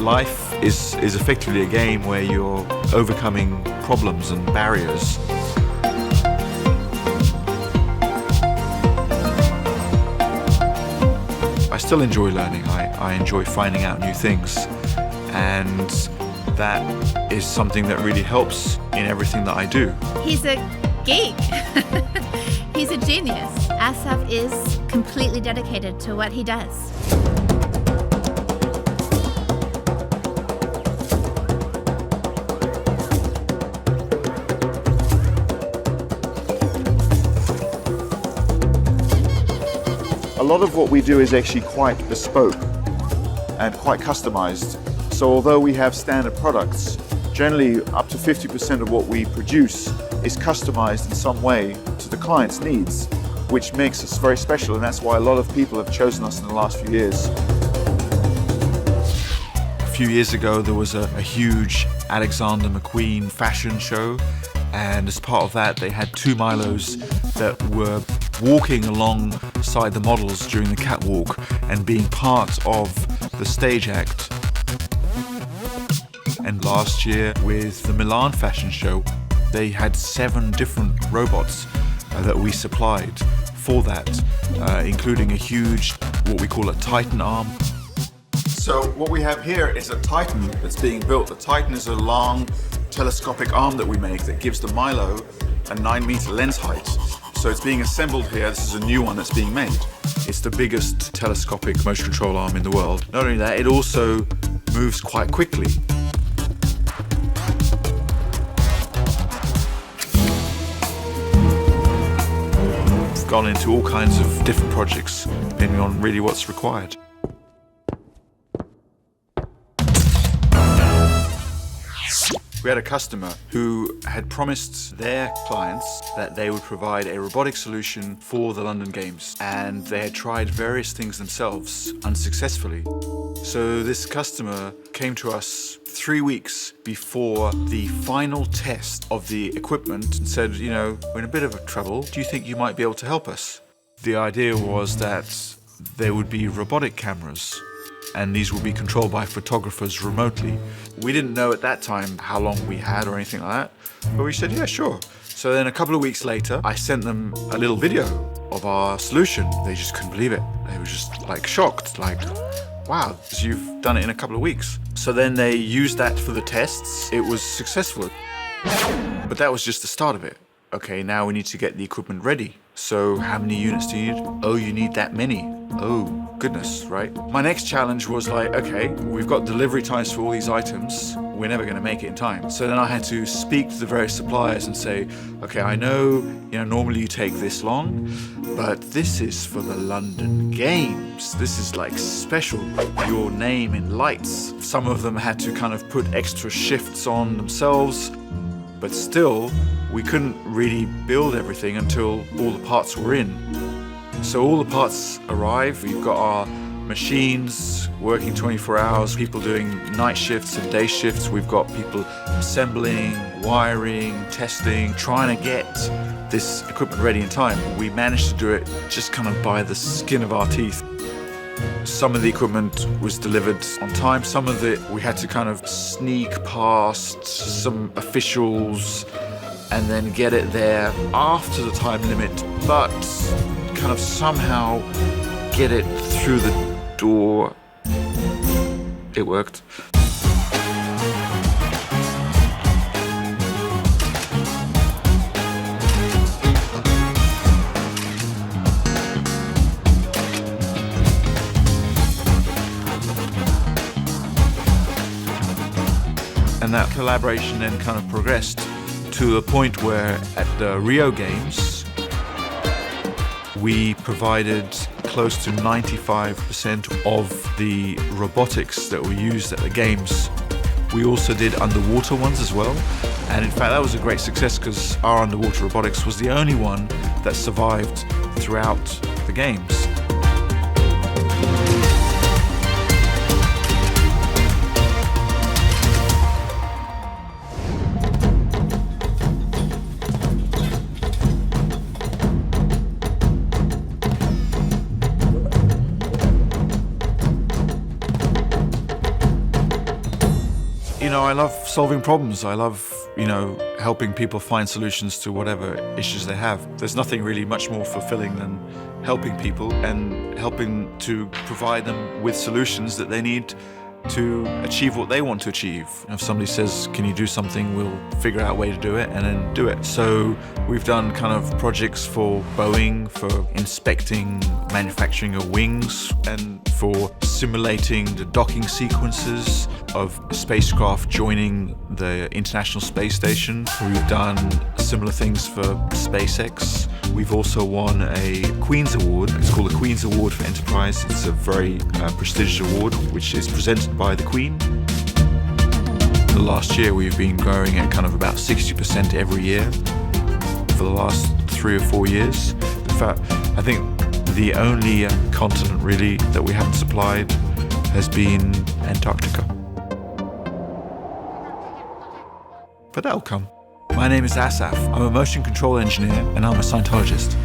life is effectively a game where you're overcoming problems and barriers. I still enjoy learning. I enjoy finding out new things, and that is something that really helps in everything that I do. He's a geek. He's a genius. Assaff is completely dedicated to what he does. A lot of what we do is actually quite bespoke and quite customized. So although we have standard products, generally up to 50% of what we produce is customized in some way to the client's needs, which makes us very special, and that's why a lot of people have chosen us in the last few years. A few years ago there was a huge Alexander McQueen fashion show, and as part of that they had two Milos that were walking alongside the models during the catwalk and being part of the stage act. And last year with the Milan fashion show, they had 7 different robots that we supplied for that, including a huge, what we call a Titan arm. So what we have here is a Titan that's being built. The Titan is a long telescopic arm that we make that gives the Milo a 9-meter lens height. So it's being assembled here. This is a new one that's being made. It's the biggest telescopic motion control arm in the world. Not only that, it also moves quite quickly. We've gone into all kinds of different projects, depending on really what's required. We had a customer who had promised their clients that they would provide a robotic solution for the London Games, and they had tried various things themselves unsuccessfully. So this customer came to us 3 weeks before the final test of the equipment and said, you know, we're in a bit of trouble. Do you think you might be able to help us? The idea was that there would be robotic cameras, and these would be controlled by photographers remotely. We didn't know at that time how long we had or anything like that, but we said, yeah, sure. So then a couple of weeks later, I sent them a little video of our solution. They just couldn't believe it. They were just like shocked, like, wow, you've done it in a couple of weeks. So then they used that for the tests. It was successful. But that was just the start of it. Okay, now we need to get the equipment ready. So how many units do you need? Oh, you need that many. Oh, goodness, right? My next challenge was like, okay, we've got delivery times for all these items. We're never going to make it in time. So then I had to speak to the various suppliers and say, okay, I know, normally you take this long, but this is for the London Games. This is like special. Your name in lights. Some of them had to kind of put extra shifts on themselves, but still, we couldn't really build everything until all the parts were in. So all the parts arrive. We've got our machines working 24 hours, people doing night shifts and day shifts. We've got people assembling, wiring, testing, trying to get this equipment ready in time. We managed to do it just kind of by the skin of our teeth. Some of the equipment was delivered on time. Some of it we had to kind of sneak past some officials and then get it there after the time limit, but kind of somehow get it through the door. It worked. And that collaboration then kind of progressed to a point where at the Rio Games, we provided close to 95% of the robotics that were used at the games. We also did underwater ones as well. And in fact, that was a great success because our underwater robotics was the only one that survived throughout the games. I love solving problems. I love, helping people find solutions to whatever issues they have. There's nothing really much more fulfilling than helping people and helping to provide them with solutions that they need to achieve what they want to achieve. If somebody says, can you do something, we'll figure out a way to do it and then do it. So we've done kind of projects for Boeing, for inspecting manufacturing of wings, and for simulating the docking sequences of spacecraft joining the International Space Station. We've done similar things for SpaceX. We've also won a Queen's Award. It's called the Queen's Award for Enterprise. It's a very prestigious award which is presented by the Queen. The last year we've been growing at kind of about 60% every year for the last 3 or 4 years. In fact, I think the only continent really that we haven't supplied has been Antarctica. But that'll come. My name is Assaff. I'm a motion control engineer and I'm a Scientologist.